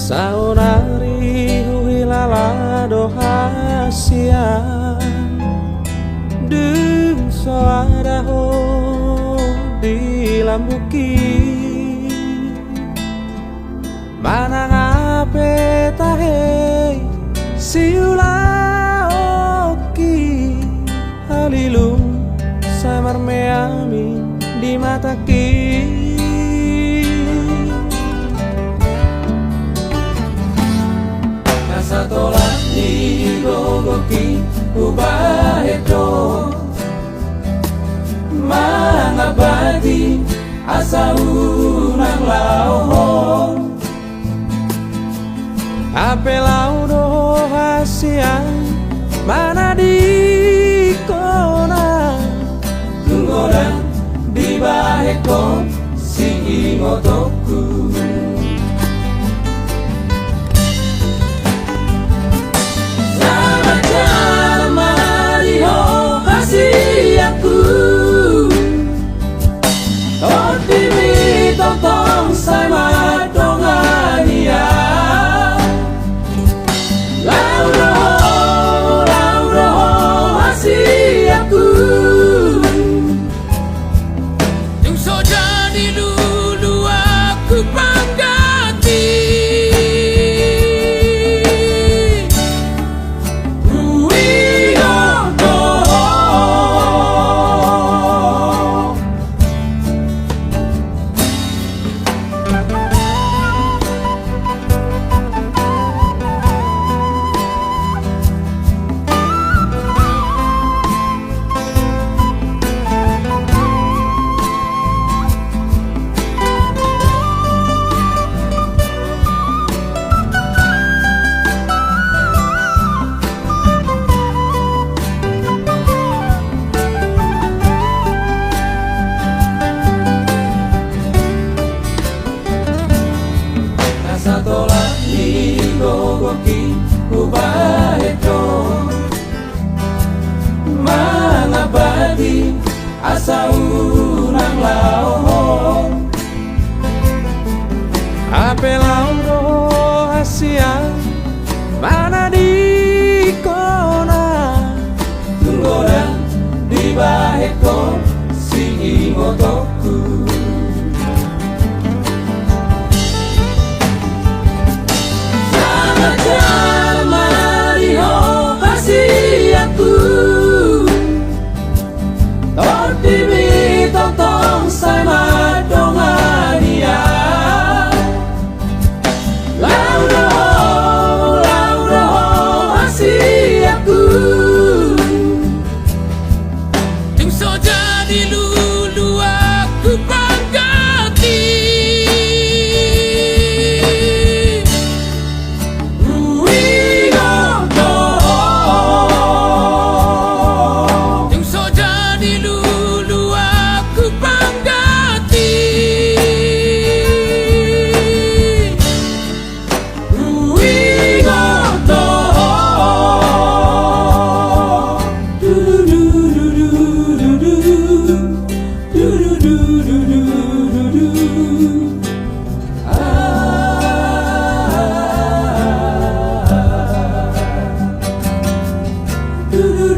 Saunari huilala dohasia Deng soadaho di lambuki Manang ape tahe siula oki Halilum samar meami di mataki Nasatola di gogoki ubahedo Mangabadi asa unang lauho Ape laudo hasian mana di kona Tunggoda di baheko si imotoku Selamat jalan mariho hasiaku Totimi totong sai madongania Lauro hasiaku Yung soja di lulu aku panggati Satola di gogoki ubahedo Mangabadi asa unang lauho Ape laudo hasia mana di kona Tunggoda di baheko si imotoku Totimi totong sai madongania Lauro hasiaku Ting soja di lulu aku panggati Do